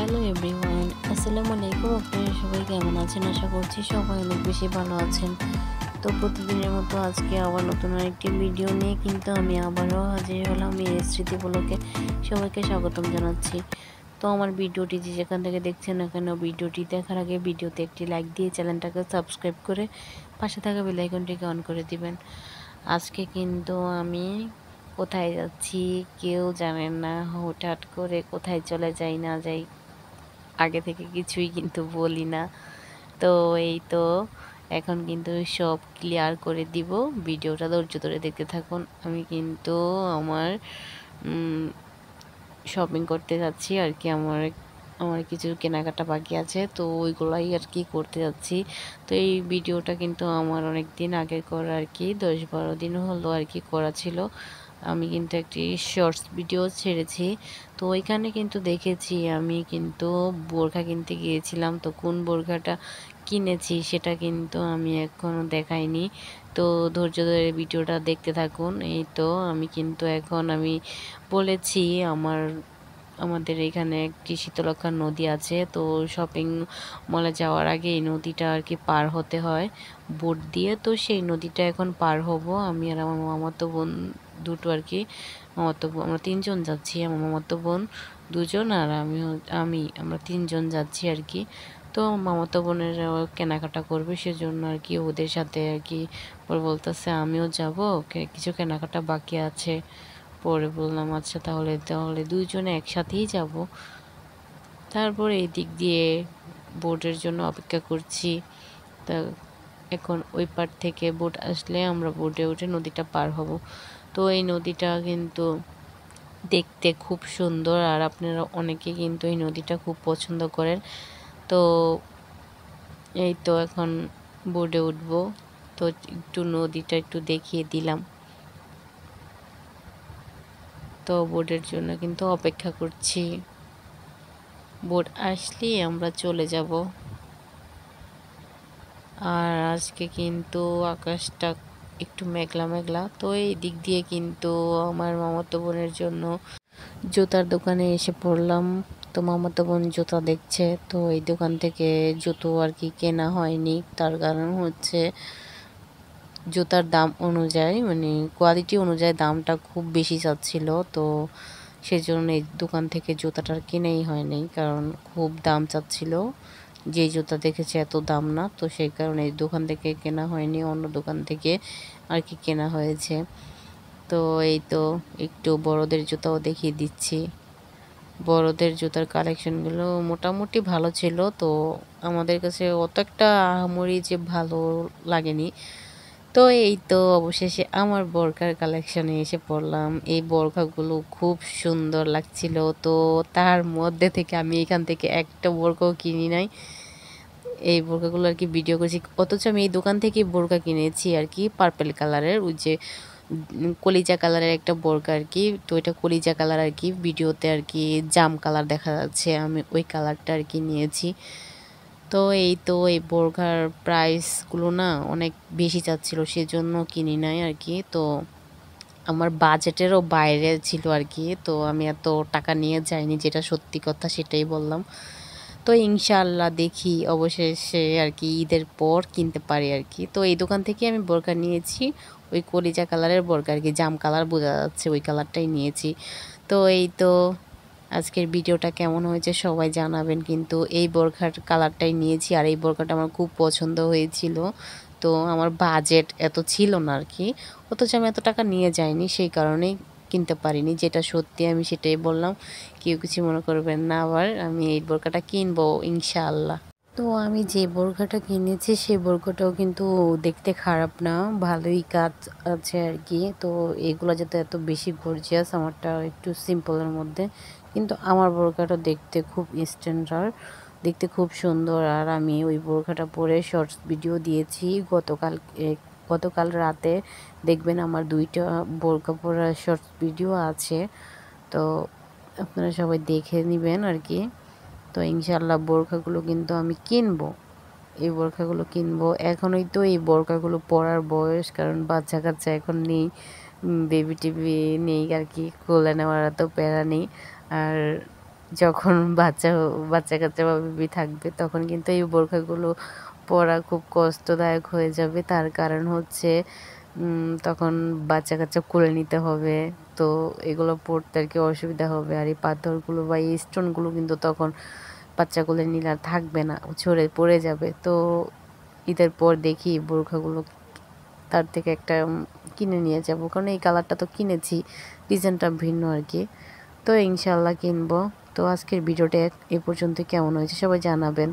Hello everyone, আসসালামু আলাইকুম। আপনারা সবাই কেমন আছেন? আশা করছি সবাই অনেক বেশি ভালো আছেন। তো প্রতিদিনের মতো আজকে আবার নতুন আরেকটি ভিডিও নিয়ে কিন্তু আমি আবারও হাজির হলাম। এই স্মৃতি ব্লগে সবাইকে স্বাগতম জানাচ্ছি। তো আমার ভিডিওটি যে যেখান থেকে দেখছেন না কেন, ভিডিওটি দেখার আগে ভিডিওতে একটি লাইক দিয়ে চ্যানেলটাকে সাবস্ক্রাইব করে পাশে থাকা বেল আইকনটিকে অন করে দিবেন। আজকে কিন্তু আমি কোথায় যাচ্ছি কেউ জানেন না, হুটহাট করে কোথায় চলে যাই না যাই আগে থেকে কিছুই কিন্তু বলি না। তো এই তো এখন কিন্তু সব ক্লিয়ার করে দিব, ভিডিওটা ধৈর্য ধরে দেখতে থাকুন। আমি কিন্তু আমার শপিং করতে যাচ্ছি আর কি। আমার আমার কিছু কেনাকাটা বাকি আছে, তো ওইগুলাই আর কি করতে যাচ্ছি। তো এই ভিডিওটা কিন্তু আমার অনেক দিন আগে করা আর কি, 10-12 দিন হলো আর কি করা ছিল। আমি কিন্তু একটি শর্টস ভিডিও ছেড়েছি। তো ওইখানে কিন্তু দেখেছি, আমি কিন্তু বোরখা কিনতে গিয়েছিলাম। তো কোন বোরখাটা কিনেছি সেটা কিন্তু আমি এখনও দেখাইনি। তো ধৈর্য ধরে ভিডিওটা দেখতে থাকুন। এই তো আমি কিন্তু এখন আমি বলেছি আমাদের এখানে একটি শীতলক্ষা নদী আছে। তো শপিং মলে যাওয়ার আগে এই নদীটা আর কি পার হতে হয় বোট দিয়ে। তো সেই নদীটা এখন পার হব আমি আর আমার মামাতো বোন দুটো আর কি। আমরা তিনজন যাচ্ছি, আমার মামাতো বোন দুজন আর আমরা তিনজন যাচ্ছি আর কি। তো মামাতো বোনের কেনাকাটা করবে, সেজন্য আর কি ওদের সাথে আর কি ওর বলতেছে আমিও যাব, কিছু কেনাকাটা বাকি আছে। পরে বললাম আচ্ছা তাহলে তাহলে দুইজনে একসাথেই যাব। তারপর এই দিক দিয়ে বোটের জন্য অপেক্ষা করছি। তা এখন ওই পার থেকে বোট আসলে আমরা বোটে উঠে নদীটা পার হব। তো এই নদীটা কিন্তু দেখতে খুব সুন্দর, আর আপনারা অনেকে কিন্তু এই নদীটা খুব পছন্দ করেন। তো এই তো এখন বোটে উঠবো। তো একটু নদীটা একটু দেখিয়ে দিলাম। তো বোটের জন্য কিন্তু অপেক্ষা করছি, বোট আসলেই আমরা চলে যাব। আর আজকে কিন্তু আকাশটা একটু মেঘলা মেঘলা। তো এই দিক দিয়ে কিন্তু আমার মামাতো বোনের জন্য জুতার দোকানে এসে পড়লাম। তো মামাতো বোন জুতা দেখছে, তো এই দোকান থেকে জুতো আর কি কেনা হয়নি। তার কারণ হচ্ছে জুতার দাম অনুযায়ী মানে কোয়ালিটি অনুযায়ী দামটা খুব বেশি চাচ্ছিল। তো সেজন্য এই দোকান থেকে জুতাটা কিনেই হয়নি, কারণ খুব দাম চাচ্ছিল। যে জুতা দেখেছে এত দাম না, তো সেই কারণে এই দোকান থেকে কেনা হয়নি, অন্য দোকান থেকে আর কি কেনা হয়েছে। তো এই তো একটু বড়দের জুতাও দেখিয়ে দিচ্ছি। বড়দের জুতার কালেকশনগুলো মোটামুটি ভালো ছিল। তো আমাদের কাছে অত একটা আহামরি যে ভালো লাগেনি। তো এই তো অবশেষে আমার বোরকার কালেকশনে এসে পড়লাম। এই বোরকাগুলো খুব সুন্দর লাগছিল। তো তার মধ্যে থেকে আমি এখান থেকে একটা বোরকাও কিনি নাই। এই বোরকাগুলো আর কি ভিডিও করেছি, অথচ আমি এই দোকান থেকে বোরকা কিনেছি আর কি, পার্পেল কালারের, ওই যে কলিজা কালারের একটা বোরকা আর কি। তো এটা কলিজা কালার আর কি, ভিডিওতে আর কি জাম কালার দেখা যাচ্ছে, আমি ওই কালারটা আর কি নিয়েছি। তো এই তো এই বোরখার প্রাইসগুলো না অনেক বেশি চাচ্ছিল, সেজন্য কিনি নাই আর কি। তো আমার বাজেটেরও বাইরে ছিল আর কি, তো আমি এত টাকা নিয়ে যাইনি, যেটা সত্যি কথা সেটাই বললাম। তো ইনশাআল্লাহ দেখি অবশেষে আর কি ঈদের পর কিনতে পারি আর কি। তো এই দোকান থেকে আমি বোরকা নিয়েছি, ওই কলিজা কালারের বোরকা আর কি, জাম কালার বোঝা যাচ্ছে, ওই কালারটাই নিয়েছি। তো এই তো আজকের ভিডিওটা কেমন হয়েছে সবাই জানাবেন। কিন্তু এই বোরখার কালারটাই নিয়েছি, আর এই বোরখাটা আমার খুব পছন্দ হয়েছিল। তো আমার বাজেট এত ছিল না আর কি, অথচ আমি এত টাকা নিয়ে যাইনি, সেই কারণেই কিনতে পারিনি। যেটা সত্যি আমি সেটাই বললাম, কেউ কিছু মনে করবেন না। আবার আমি এই বোরখাটা কিনবো ইনশাআল্লাহ। তো আমি যে বোরখাটা কিনেছি সেই বোরখাটাও কিন্তু দেখতে খারাপ না, ভালোই কাজ আছে আর কি। তো এগুলো যাতে এত বেশি গর্জিয়াস, আমারটা একটু সিম্পলের মধ্যে, কিন্তু আমার বোরখাটা দেখতে খুব স্ট্যান্ডার্ড, দেখতে খুব সুন্দর। আর আমি ওই বোরখাটা পরে শর্টস ভিডিও দিয়েছি গতকাল রাতে, দেখবেন আমার 2টা বোরখা পরা শর্টস ভিডিও আছে। তো আপনারা সবাই দেখে নেবেন আর কি। তো ইনশাআল্লাহ বোরখাগুলো কিন্তু আমি কিনবো, এই বোরখাগুলো কিনবো। এখনই তো এই বোরখাগুলো পরার বয়স, কারণ বাচ্চা কাচ্চা এখন নেই, বেবি টিবি নেই আর কি, কোলে নেওয়ার এত প্যারা নেই। আর যখন বাচ্চা কাচ্চা বা বেবি থাকবে তখন কিন্তু এই বোরখাগুলো পরা খুব কষ্টদায়ক হয়ে যাবে। তার কারণ হচ্ছে তখন বাচ্চা কাচ্চা কোলে নিতে হবে, তো এগুলো পরতে আর কি অসুবিধা হবে। আর এই পাথরগুলো বা এই স্টোনগুলো কিন্তু তখন বাচ্চা কোলে নিলে আর থাকবে না, ঝরে পড়ে যাবে। তো ঈদের পর দেখি বোরখাগুলো তার থেকে একটা কিনে নিয়ে যাব, কারণ এই কালারটা তো কিনেছি, ডিজাইনটা ভিন্ন আর কি। তো ইনশাল্লাহ কিনবো। তো আজকের ভিডিওটা এ পর্যন্ত কেমন হয়েছে সবাই জানাবেন।